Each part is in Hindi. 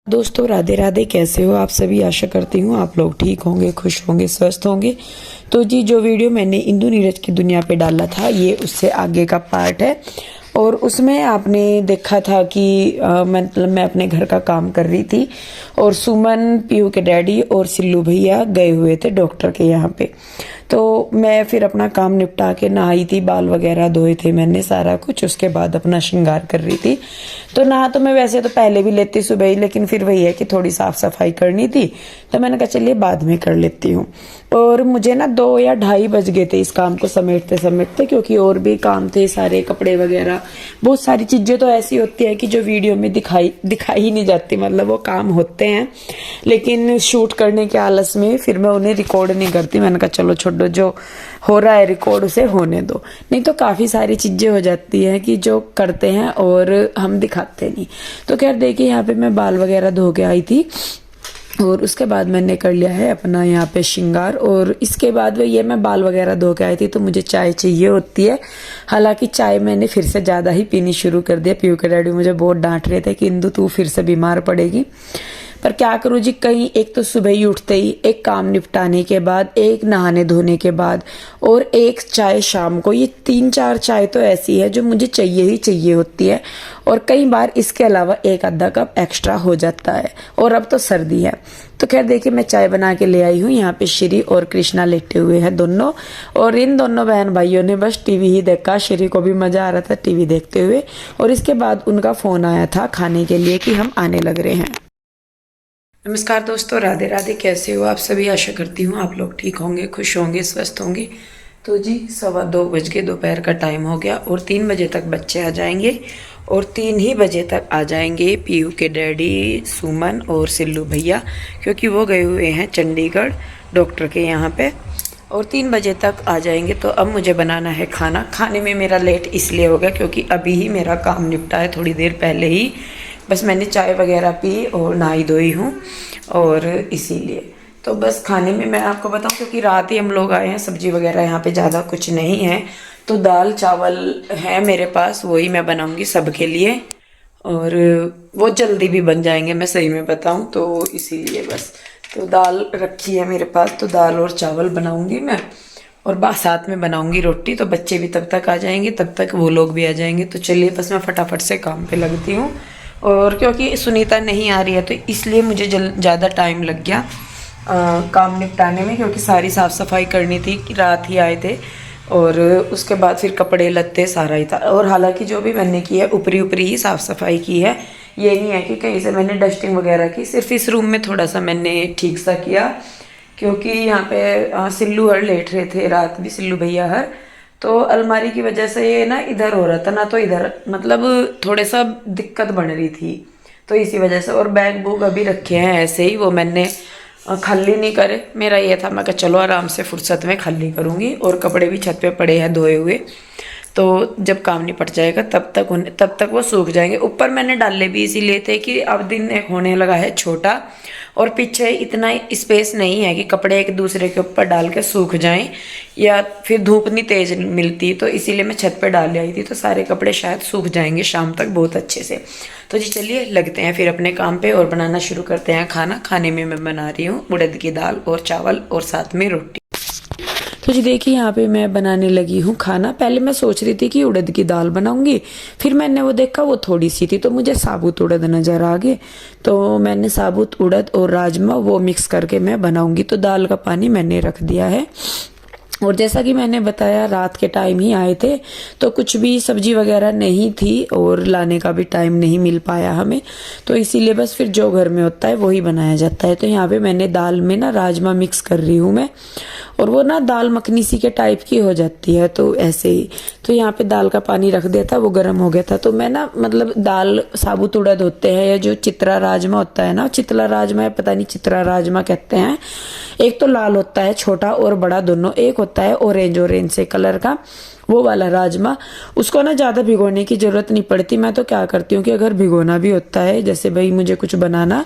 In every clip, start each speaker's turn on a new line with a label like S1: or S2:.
S1: दोस्तों राधे राधे, कैसे हो आप सभी। आशा करती हूँ आप लोग ठीक होंगे, खुश होंगे, स्वस्थ होंगे। तो जी, जो वीडियो मैंने इंदु नीरज की दुनिया पे डाला था, ये उससे आगे का पार्ट है। और उसमें आपने देखा था कि मतलब मैं अपने घर का काम कर रही थी और सुमन, पीयू के डैडी और सिल्लू भैया गए हुए थे डॉक्टर के यहाँ पे। तो मैं फिर अपना काम निपटा के नहाई थी, बाल वगैरह धोए थे मैंने, सारा कुछ। उसके बाद अपना श्रृंगार कर रही थी। तो नहा तो मैं वैसे तो पहले भी लेती सुबह ही, लेकिन फिर वही है कि थोड़ी साफ सफाई करनी थी, तो मैंने कहा चलिए बाद में कर लेती हूँ। और मुझे ना 2 या 2:30 बज गए थे इस काम को समेटते समेटते, क्योंकि और भी काम थे, सारे कपड़े वगैरह, बहुत सारी चीजें तो ऐसी होती है कि जो वीडियो में दिखाई ही नहीं जाती। मतलब वो काम होते हैं, लेकिन शूट करने के आलस में फिर मैं उन्हें रिकॉर्ड नहीं करती। मैंने कहा चलो छोड़ो, जो हो रहा है रिकॉर्ड उसे होने दो। नहीं तो काफी सारी चीजें हो जाती है कि जो करते हैं और हम दिखाते नहीं। तो खैर देखिए, यहाँ पे मैं बाल वगैरह धो के आई थी और उसके बाद मैंने कर लिया है अपना यहाँ पे श्रृंगार। और इसके बाद ये मैं बाल वगैरह धो के आई थी, तो मुझे चाय चाहिए होती है। हालांकि चाय मैंने फिर से ज़्यादा ही पीनी शुरू कर दिया। पीयू के डैडी मुझे बहुत डांट रहे थे कि इंदु तू फिर से बीमार पड़ेगी, पर क्या करूँ जी। कहीं एक तो सुबह ही उठते ही एक काम निपटाने के बाद, एक नहाने धोने के बाद और एक चाय शाम को, ये 3-4 चाय तो ऐसी है जो मुझे चाहिए ही चाहिए होती है। और कई बार इसके अलावा एक आधा कप एक्स्ट्रा हो जाता है। और अब तो सर्दी है, तो खैर देखिए मैं चाय बना के ले आई हूँ। यहाँ पे श्री और कृष्णा लेटे हुए हैं दोनों, और इन दोनों बहन भाइयों ने बस टीवी ही देखा। श्री को भी मजा आ रहा था टीवी देखते हुए। और इसके बाद उनका फोन आया था खाने के लिए कि हम आने लग रहे हैं। नमस्कार दोस्तों, राधे राधे, कैसे हो आप सभी। आशा करती हूँ आप लोग ठीक होंगे, खुश होंगे, स्वस्थ होंगे। तो जी 2:15 बज के दोपहर का टाइम हो गया और 3 बजे तक बच्चे आ जाएंगे। और 3 ही बजे तक आ जाएंगे पीयू के डैडी, सुमन और सिल्लू भैया, क्योंकि वो गए हुए हैं चंडीगढ़ डॉक्टर के यहाँ पे। और 3 बजे तक आ जाएंगे। तो अब मुझे बनाना है खाना। खाने में मेरा लेट इसलिए हो गया क्योंकि अभी ही मेरा काम निपटा है, थोड़ी देर पहले ही। बस मैंने चाय वगैरह पी और नहाई धोई हूँ, और इसीलिए तो बस खाने में मैं आपको बताऊँ, क्योंकि रात ही हम लोग आए हैं, सब्जी वगैरह यहाँ पे ज़्यादा कुछ नहीं है। तो दाल चावल है मेरे पास, वही मैं बनाऊँगी सबके लिए। और वो जल्दी भी बन जाएंगे, मैं सही में बताऊँ तो, इसीलिए बस। तो दाल रखी है मेरे पास, तो दाल और चावल बनाऊँगी मैं, और साथ में बनाऊँगी रोटी। तो बच्चे भी तब तक आ जाएंगे, तब तक वो लोग भी आ जाएंगे। तो चलिए बस मैं फटाफट से काम पे लगती हूँ। और क्योंकि सुनीता नहीं आ रही है, तो इसलिए मुझे ज़्यादा टाइम लग गया काम निपटाने में, क्योंकि सारी साफ़ सफाई करनी थी कि रात ही आए थे। और उसके बाद फिर कपड़े लत्ते सारा ही था। और हालांकि जो भी मैंने की है ऊपरी ऊपरी ही साफ़ सफाई की है, ये नहीं है कि कहीं से मैंने डस्टिंग वगैरह की। सिर्फ इस रूम में थोड़ा सा मैंने ठीक सा किया, क्योंकि यहाँ पे सिल्लू हर लेट रहे थे, रात भी सिल्लू भैया हर। तो अलमारी की वजह से ये ना इधर हो रहा था ना, तो इधर मतलब थोड़े सा दिक्कत बन रही थी, तो इसी वजह से। और बैग बुग अभी रखे हैं ऐसे ही, वो मैंने खाली नहीं करे। मेरा ये था, मैं कहा चलो आराम से फुर्सत में खाली करूँगी। और कपड़े भी छत पे पड़े हैं धोए हुए, तो जब काम निपट जाएगा तब तक वो सूख जाएंगे। ऊपर मैंने डाले भी इसीलिए थे कि अब दिन एक होने लगा है छोटा, और पीछे इतना स्पेस नहीं है कि कपड़े एक दूसरे के ऊपर डाल के सूख जाएं, या फिर धूप नहीं तेज मिलती, तो इसीलिए मैं छत पे डाल आई थी। तो सारे कपड़े शायद सूख जाएंगे शाम तक बहुत अच्छे से। तो जी चलिए लगते हैं फिर अपने काम पे और बनाना शुरू करते हैं खाना। खाने में मैं बना रही हूँ उड़द की दाल और चावल और साथ में रोटी। तो जी देखिए, यहाँ पे मैं बनाने लगी हूँ खाना। पहले मैं सोच रही थी कि उड़द की दाल बनाऊंगी, फिर मैंने वो देखा वो थोड़ी सी थी, तो मुझे साबुत उड़द नज़र आ गए। तो मैंने साबुत उड़द और राजमा वो मिक्स करके मैं बनाऊंगी। तो दाल का पानी मैंने रख दिया है। और जैसा कि मैंने बताया, रात के टाइम ही आए थे, तो कुछ भी सब्जी वगैरह नहीं थी और लाने का भी टाइम नहीं मिल पाया हमें। तो इसीलिए बस फिर जो घर में होता है वही बनाया जाता है। तो यहाँ पे मैंने दाल में ना राजमा मिक्स कर रही हूँ मैं, और वो ना दाल मखनी सी के टाइप की हो जाती है, तो ऐसे ही। तो यहाँ पे दाल का पानी रख दिया था, वो गर्म हो गया था। तो मैं ना मतलब दाल साबुत उड़द होते हैं, या जो चित्रा राजमा होता है ना, चितला राजमा है, पता नहीं चित्रा राजमा कहते हैं। एक तो लाल होता है, छोटा और बड़ा दोनों। एक होता है ऑरेंज से कलर का, वो वाला राजमा। उसको ना ज़्यादा भिगोने की ज़रूरत नहीं पड़ती। मैं तो क्या करती हूँ कि अगर भिगोना भी होता है, जैसे भाई मुझे कुछ बनाना,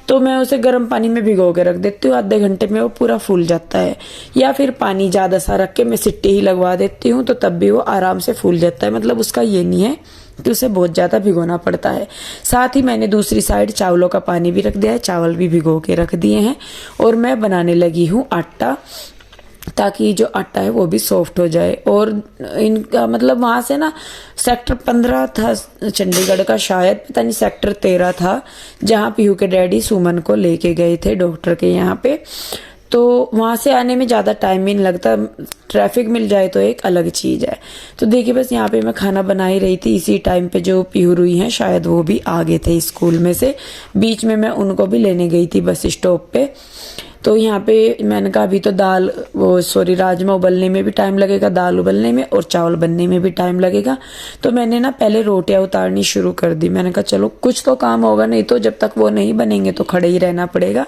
S1: तो मैं उसे गर्म पानी में भिगो के रख देती हूँ। आधे घंटे में वो पूरा फूल जाता है। या फिर पानी ज़्यादा सा रख के मैं सिट्टी ही लगवा देती हूँ, तो तब भी वो आराम से फूल जाता है। मतलब उसका ये नहीं है तो उसे बहुत ज़्यादा भिगोना पड़ता है। साथ ही मैंने दूसरी साइड चावलों का पानी भी रख दिया है, चावल भी भिगो के रख दिए हैं और मैं बनाने लगी हूँ आटा, ताकि जो आटा है वो भी सॉफ्ट हो जाए। और इनका मतलब वहाँ से ना सेक्टर 15 था चंडीगढ़ का, शायद पता नहीं सेक्टर 13 था, जहाँ पीहू के डैडी सुमन को लेके गए थे डॉक्टर के यहाँ पे। तो वहाँ से आने में ज़्यादा टाइम भी नहीं लगता, ट्रैफिक मिल जाए तो एक अलग चीज़ है। तो देखिए बस यहाँ पे मैं खाना बना ही रही थी, इसी टाइम पे जो पीहू रुई हैं शायद वो भी आ गए थे स्कूल में से। बीच में मैं उनको भी लेने गई थी बस स्टॉप पे। तो यहाँ पे मैंने कहा अभी तो राजमा उबलने में भी टाइम लगेगा, दाल उबलने में और चावल बनने में भी टाइम लगेगा। तो मैंने ना पहले रोटियां उतारनी शुरू कर दी। मैंने कहा चलो कुछ तो काम होगा, नहीं तो जब तक वो नहीं बनेंगे तो खड़े ही रहना पड़ेगा।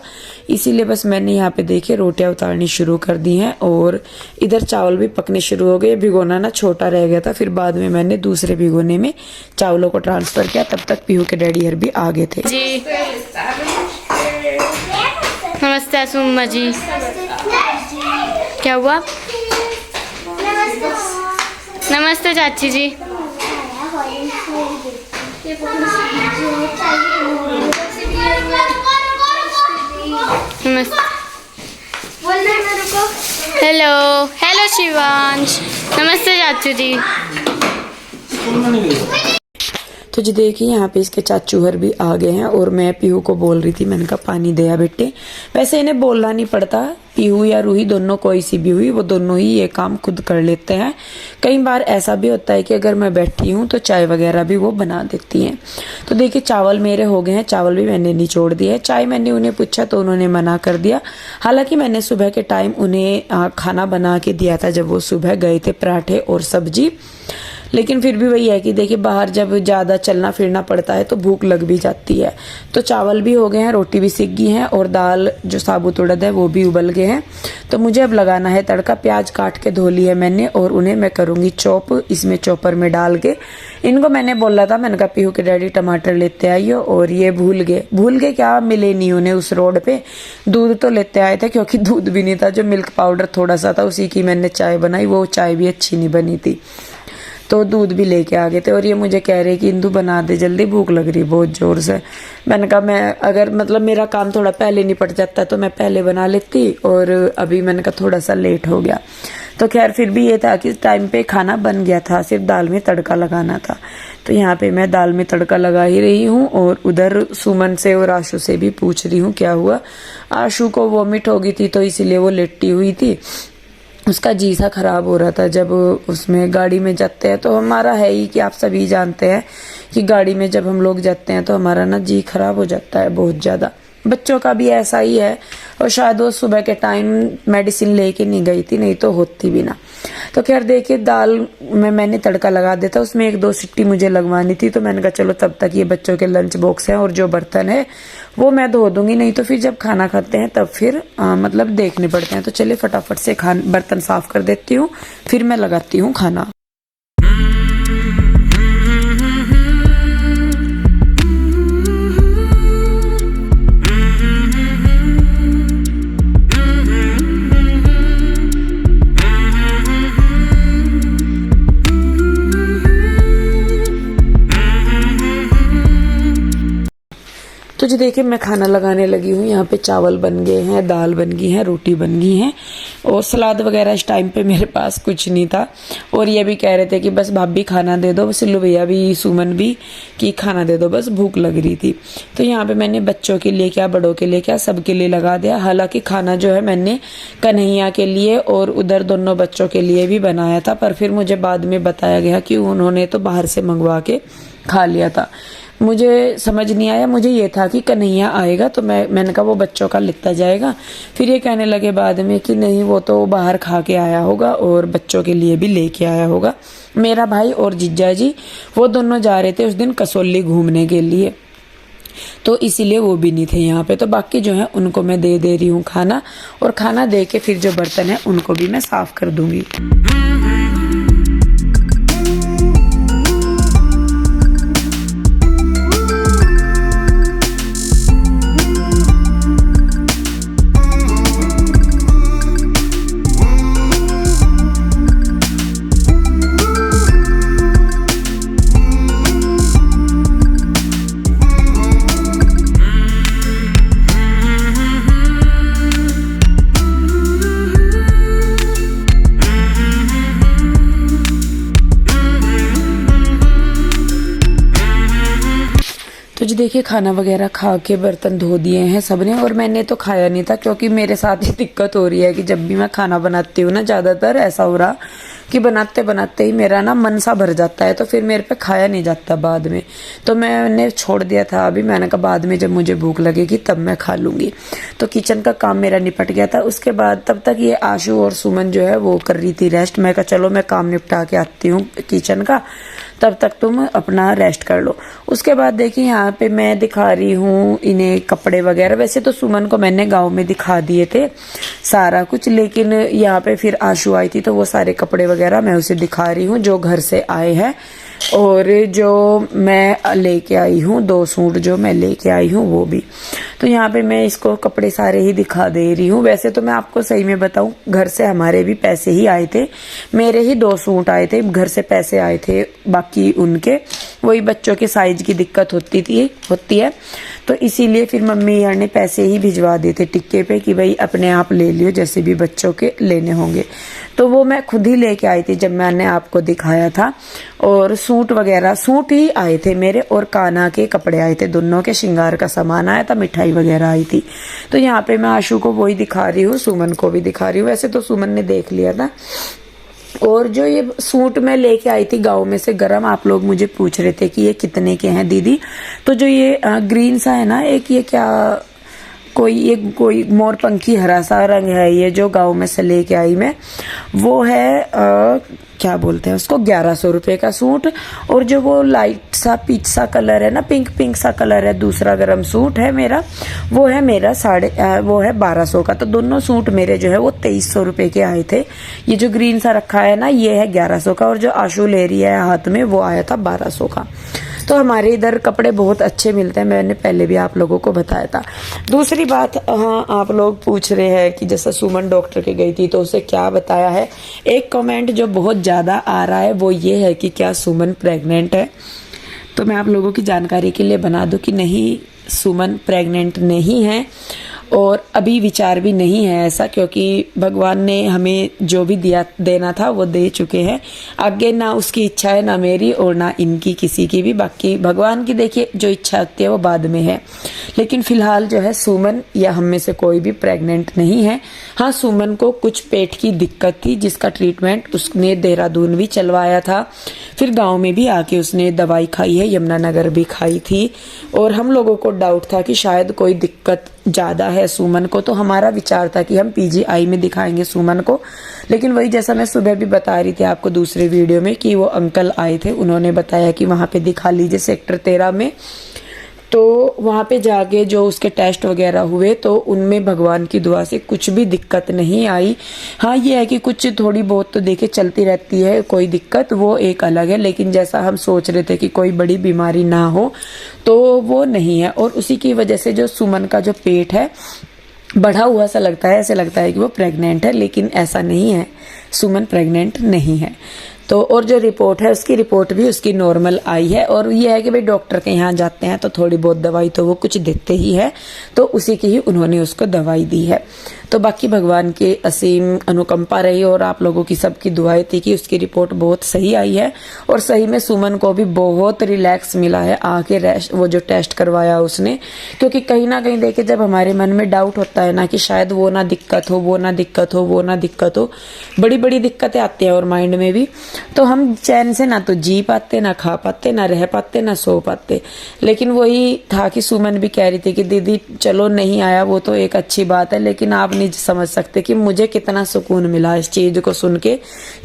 S1: इसीलिए बस मैंने यहाँ पे देखिए रोटियां उतारनी शुरू कर दी हैं और इधर चावल भी पकने शुरू हो गए। भिगोना ना छोटा रह गया था, फिर बाद में मैंने दूसरे भिगोने में चावलों को ट्रांसफर किया। तब तक पीहू के डैडी हर भी आ गए थे
S2: जी। नमस्ते सुम्मा जी। क्या हुआ? नमस्ते चाची जी। नमस्ते। Hello hello Shivansh. नमस्ते चाचू जी।
S1: तो जी देखिए यहाँ पे इसके चाचू हर भी आ गए हैं और मैं पीहू को बोल रही थी, मैंने कहा पानी दे बेटे। वैसे इन्हें बोलना नहीं पड़ता, पीहू या रूही दोनों कोई सी भी हुई वो दोनों ही ये काम खुद कर लेते हैं। कई बार ऐसा भी होता है कि अगर मैं बैठी हूँ तो चाय वगैरह भी वो बना देती हैं। तो देखिए चावल मेरे हो गए हैं, चावल भी मैंने निचोड़ दिए हैं। चाय मैंने उन्हें पूछा तो उन्होंने मना कर दिया। हालांकि मैंने सुबह के टाइम उन्हें खाना बना के दिया था जब वो सुबह गए थे, पराठे और सब्जी। लेकिन फिर भी वही है कि देखिए बाहर जब ज़्यादा चलना फिरना पड़ता है तो भूख लग भी जाती है। तो चावल भी हो गए हैं, रोटी भी सिक गई है और दाल जो साबुत उड़द है वो भी उबल गए हैं। तो मुझे अब लगाना है तड़का। प्याज काट के धो ली है मैंने और उन्हें मैं करूँगी चॉप, इसमें चॉपर में डाल के। इनको मैंने बोला था, मैंने कहा पीहू के डैडी टमाटर लेते आइयो, और ये भूल गए क्या, मिले नहीं उन्हें उस रोड पे। दूध तो लेते आए थे क्योंकि दूध भी नहीं था, जो मिल्क पाउडर थोड़ा सा था उसी की मैंने चाय बनाई, वो चाय भी अच्छी नहीं बनी थी। तो दूध भी लेके आ गए थे और ये मुझे कह रहे कि इंदु बना दे जल्दी, भूख लग रही बहुत जोर से। मैंने कहा मैं अगर मतलब मेरा काम थोड़ा पहले निपट जाता तो मैं पहले बना लेती, और अभी मैंने कहा थोड़ा सा लेट हो गया। तो खैर फिर भी ये था कि टाइम पे खाना बन गया था, सिर्फ दाल में तड़का लगाना था। तो यहाँ पे मैं दाल में तड़का लगा ही रही हूँ और उधर सुमन से और आशु से भी पूछ रही हूँ क्या हुआ। आशु को वॉमिट हो गई थी तो इसीलिए वो लेटी हुई थी, उसका जी सा खराब हो रहा था। जब उसमें गाड़ी में जाते हैं तो हमारा है ही कि आप सभी जानते हैं कि गाड़ी में जब हम लोग जाते हैं तो हमारा ना जी खराब हो जाता है बहुत ज़्यादा। बच्चों का भी ऐसा ही है, और शायद वो सुबह के टाइम मेडिसिन लेके नहीं गई थी, नहीं तो होती भी ना। तो खैर देखिए दाल में मैंने तड़का लगा देता, उसमें 1-2 सिट्टी मुझे लगवानी थी। तो मैंने कहा चलो तब तक ये बच्चों के लंच बॉक्स हैं और जो बर्तन है वो मैं धो दूंगी, नहीं तो फिर जब खाना खाते हैं तब फिर मतलब देखने पड़ते हैं। तो चलिए फटाफट से बर्तन साफ कर देती हूँ, फिर मैं लगाती हूँ खाना। तो जी देखिए मैं खाना लगाने लगी हूँ। यहाँ पे चावल बन गए हैं, दाल बन गई है, रोटी बन गई है और सलाद वगैरह इस टाइम पे मेरे पास कुछ नहीं था। और ये भी कह रहे थे कि बस भाभी खाना दे दो, सिल्लू भैया भी सुमन भी कि खाना दे दो, बस भूख लग रही थी। तो यहाँ पे मैंने बच्चों के लिए क्या, बड़ों के लिए क्या, सबके लिए लगा दिया। हालांकि खाना जो है मैंने कन्हैया के लिए और उधर दोनों बच्चों के लिए भी बनाया था, पर फिर मुझे बाद में बताया गया कि उन्होंने तो बाहर से मंगवा के खा लिया था। मुझे समझ नहीं आया, मुझे ये था कि कन्हैया आएगा तो मैंने कहा वो बच्चों का लिखता जाएगा। फिर ये कहने लगे बाद में कि नहीं वो तो बाहर खा के आया होगा और बच्चों के लिए भी लेके आया होगा। मेरा भाई और जीजा जी वो दोनों जा रहे थे उस दिन कसौली घूमने के लिए, तो इसीलिए वो भी नहीं थे यहाँ पे। तो बाकी जो है उनको मैं दे रही हूँ खाना, और खाना दे के फिर जो बर्तन है उनको भी मैं साफ कर दूंगी। देखिए खाना वगैरह खा के बर्तन धो दिए हैं सबने, और मैंने तो खाया नहीं था क्योंकि मेरे साथ ही दिक्कत हो रही है कि जब भी मैं खाना बनाती हूँ ना, ज़्यादातर ऐसा हो रहा कि बनाते बनाते ही मेरा ना मन सा भर जाता है, तो फिर मेरे पे खाया नहीं जाता बाद में, तो मैंने छोड़ दिया था। अभी मैंने कहा बाद में जब मुझे भूख लगेगी तब मैं खा लूँगी। तो किचन का काम मेरा निपट गया था। उसके बाद तब तक ये आशु और सुमन जो है वो कर रही थी रेस्ट। मैं कहा चलो मैं काम निपटा के आती हूँ किचन का, तब तक तुम अपना रेस्ट कर लो। उसके बाद देखिए यहाँ पे मैं दिखा रही हूँ इन्हें कपड़े वगैरह। वैसे तो सुमन को मैंने गांव में दिखा दिए थे सारा कुछ, लेकिन यहाँ पे फिर आशु आई थी तो वो सारे कपड़े वगैरह मैं उसे दिखा रही हूँ जो घर से आए हैं, और जो मैं लेके आई हूँ 2 सूट जो मैं लेके आई हूँ वो भी। तो यहाँ पे मैं इसको कपड़े सारे ही दिखा दे रही हूँ। वैसे तो मैं आपको सही में बताऊँ, घर से हमारे भी पैसे ही आए थे, मेरे ही 2 सूट आए थे, घर से पैसे आए थे, बाकी उनके वही बच्चों के साइज की दिक्कत होती है, तो इसीलिए फिर मम्मी यार ने पैसे ही भिजवा दिए थे टिक्के पे कि भाई अपने आप ले लियो जैसे भी बच्चों के लेने होंगे। तो वो मैं खुद ही लेके आई थी जब मैंने आपको दिखाया था। और सूट वगैरह सूट ही आए थे मेरे, और कान्हा के कपड़े आए थे, दोनों के श्रृंगार का सामान आया था, मिठाई वगैरह आई थी। तो यहाँ पे मैं आशु को वही दिखा रही हूँ, सुमन को भी दिखा रही हूँ। वैसे तो सुमन ने देख लिया था। और जो ये सूट मैं लेके आई थी गांव में से गरम, आप लोग मुझे पूछ रहे थे कि ये कितने के हैं दीदी। तो जो ये ग्रीन सा है ना, एक ये क्या कोई मोरपंखी हरा सा रंग है, ये जो गांव में से लेके आई मैं, वो है क्या बोलते हैं उसको, 1100 रुपये का सूट। और जो वो लाइट सा पीच सा कलर है ना, पिंक सा कलर है, दूसरा गरम सूट है मेरा, वो है 1200 का। तो दोनों सूट मेरे जो है वो 2300 रुपये के आए थे। ये जो ग्रीन सा रखा है ना, ये है 1100 का, और जो आशु ले रही है हाथ में वो आया था 1200 का। तो हमारे इधर कपड़े बहुत अच्छे मिलते हैं, मैंने पहले भी आप लोगों को बताया था। दूसरी बात, हाँ आप लोग पूछ रहे हैं कि जैसा सुमन डॉक्टर के गई थी तो उसे क्या बताया है। एक कमेंट जो बहुत ज़्यादा आ रहा है वो ये है कि क्या सुमन प्रेग्नेंट है। तो मैं आप लोगों की जानकारी के लिए बना दूं कि नहीं, सुमन प्रेग्नेंट नहीं है, और अभी विचार भी नहीं है ऐसा, क्योंकि भगवान ने हमें जो भी देना था वो दे चुके हैं। आगे ना उसकी इच्छा है, ना मेरी और ना इनकी किसी की भी। बाकी भगवान की देखिए जो इच्छा होती है वो बाद में है, लेकिन फिलहाल जो है सुमन या हम में से कोई भी प्रेग्नेंट नहीं है। हाँ, सुमन को कुछ पेट की दिक्कत थी जिसका ट्रीटमेंट उसने देहरादून भी चलवाया था, फिर गाँव में भी आके उसने दवाई खाई है, यमुनानगर भी खाई थी, और हम लोगों को डाउट था कि शायद कोई दिक्कत ज़्यादा है सुमन को। तो हमारा विचार था कि हम पीजीआई में दिखाएंगे सुमन को, लेकिन वही जैसा मैं सुबह भी बता रही थी आपको दूसरे वीडियो में कि वो अंकल आए थे, उन्होंने बताया कि वहाँ पे दिखा लीजिए सेक्टर 13 में। तो वहाँ पे जाके जो उसके टेस्ट वगैरह हुए तो उनमें भगवान की दुआ से कुछ भी दिक्कत नहीं आई। हाँ, ये है कि कुछ थोड़ी बहुत तो देखिए चलती रहती है कोई दिक्कत, वो एक अलग है, लेकिन जैसा हम सोच रहे थे कि कोई बड़ी बीमारी ना हो तो वो नहीं है। और उसी की वजह से जो सुमन का जो पेट है बढ़ा हुआ सा लगता है, ऐसे लगता है कि वो प्रेग्नेंट है, लेकिन ऐसा नहीं है, सुमन प्रेग्नेंट नहीं है। तो और जो रिपोर्ट है उसकी रिपोर्ट भी उसकी नॉर्मल आई है। और ये है कि भाई डॉक्टर के यहाँ जाते हैं तो थोड़ी बहुत दवाई तो वो कुछ देते ही है, तो उसी की ही उन्होंने उसको दवाई दी है। तो बाकी भगवान की असीम अनुकंपा रही और आप लोगों की सबकी दुआएं थी कि उसकी रिपोर्ट बहुत सही आई है। और सही में सुमन को भी बहुत रिलैक्स मिला है आके वो जो टेस्ट करवाया उसने, क्योंकि कहीं ना कहीं देखिए जब हमारे मन में डाउट होता है ना कि शायद वो ना दिक्कत हो, वो ना दिक्कत हो, वो ना दिक्कत हो, बड़ी बड़ी दिक्कतें आती हैं और माइंड में भी, तो हम चैन से ना तो जी पाते, ना खा पाते, ना रह पाते, ना सो पाते। लेकिन वही था कि सुमन भी कह रही थी कि दीदी चलो नहीं आया वो तो एक अच्छी बात है, लेकिन आप नहीं समझ सकते कि मुझे कितना सुकून मिला इस चीज को सुन के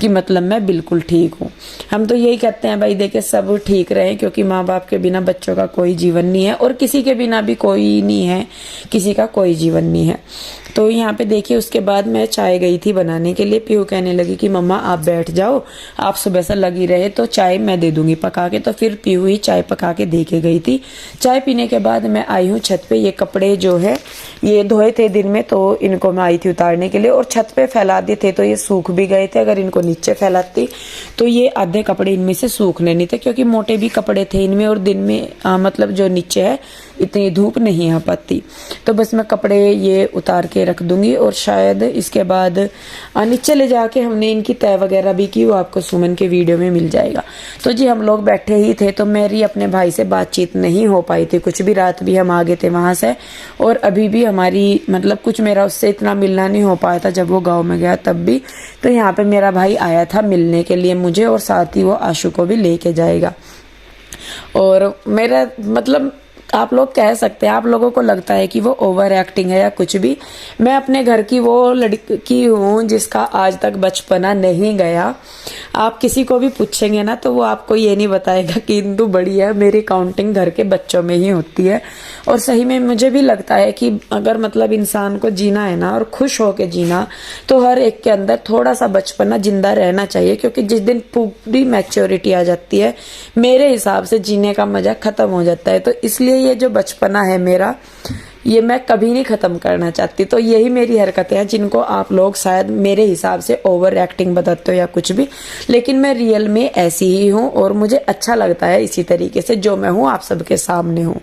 S1: कि मतलब मैं बिल्कुल ठीक हूँ। हम तो यही कहते हैं भाई देखिए सब ठीक रहे, क्योंकि माँ बाप के बिना बच्चों का कोई जीवन नहीं है और किसी के बिना भी कोई नहीं है, किसी का कोई जीवन नहीं है। तो यहाँ पे देखिए उसके बाद मैं चाय गई थी बनाने के लिए। पीहू कहने लगी कि मम्मा आप बैठ जाओ, आप सुबह से लगी रहे तो चाय मैं दे दूंगी पका के। तो फिर पीहू ही चाय पका के दे के गई थी। चाय पीने के बाद मैं आई हूँ छत पे। ये कपड़े जो है ये धोए थे दिन में, तो इनको मैं आई थी उतारने के लिए और छत पे फैला दिए थे तो ये सूख भी गए थे। अगर इनको नीचे फैलाती तो ये आधे कपड़े इनमें से सूखने नहीं थे, क्योंकि मोटे भी कपड़े थे इनमें और दिन में मतलब जो नीचे है इतनी धूप नहीं आ पाती। तो बस मैं कपड़े ये उतार के रख दूंगी और शायद इसके बाद नीचे ले जाके हमने इनकी तय वगैरह भी की, वो आपको सुमन के वीडियो में मिल जाएगा। तो जी हम लोग बैठे ही थे तो मेरी अपने भाई से बातचीत नहीं हो पाई थी कुछ भी, रात भी हम आ गए थे वहां से और अभी भी हमारी मतलब कुछ मेरा उससे इतना मिलना नहीं हो पाया था जब वो गाँव में गया तब भी। तो यहाँ पे मेरा भाई आया था मिलने के लिए मुझे और साथ ही वो आशु को भी लेके जाएगा। और मेरा मतलब आप लोग कह सकते हैं, आप लोगों को लगता है कि वो ओवर एक्टिंग है या कुछ भी, मैं अपने घर की वो लड़की हूँ जिसका आज तक बचपना नहीं गया। आप किसी को भी पूछेंगे ना तो वो आपको ये नहीं बताएगा कि इंदु बड़ी है, मेरी काउंटिंग घर के बच्चों में ही होती है। और सही में मुझे भी लगता है कि अगर मतलब इंसान को जीना है ना और खुश होके जीना, तो हर एक के अंदर थोड़ा सा बचपना जिंदा रहना चाहिए, क्योंकि जिस दिन पूरी मैच्योरिटी आ जाती है मेरे हिसाब से जीने का मजा खत्म हो जाता है। तो इसलिए ये जो बचपना है मेरा, ये मैं कभी नहीं खत्म करना चाहती। तो यही मेरी हरकतें हैं जिनको आप लोग शायद मेरे हिसाब से ओवर एक्टिंग बताते हो या कुछ भी, लेकिन मैं रियल में ऐसी ही हूँ और मुझे अच्छा लगता है इसी तरीके से जो मैं हूँ आप सबके सामने हूँ।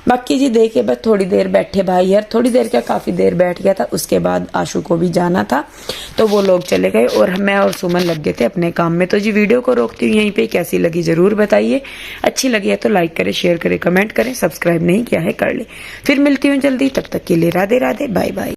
S1: बाकी जी देखिए बस थोड़ी देर बैठे भाई यार, थोड़ी देर क्या काफी देर बैठ गया था। उसके बाद आशु को भी जाना था तो वो लोग चले गए और मैं और सुमन लग गए थे अपने काम में। तो जी वीडियो को रोकती हूँ यहीं पे, कैसी लगी जरूर बताइए, अच्छी लगी है तो लाइक करें, शेयर करें, कमेंट करें, सब्सक्राइब नहीं किया है कर ले। फिर मिलती हूँ जल्दी, तब तक के लिए राधे राधे, बाय बाय।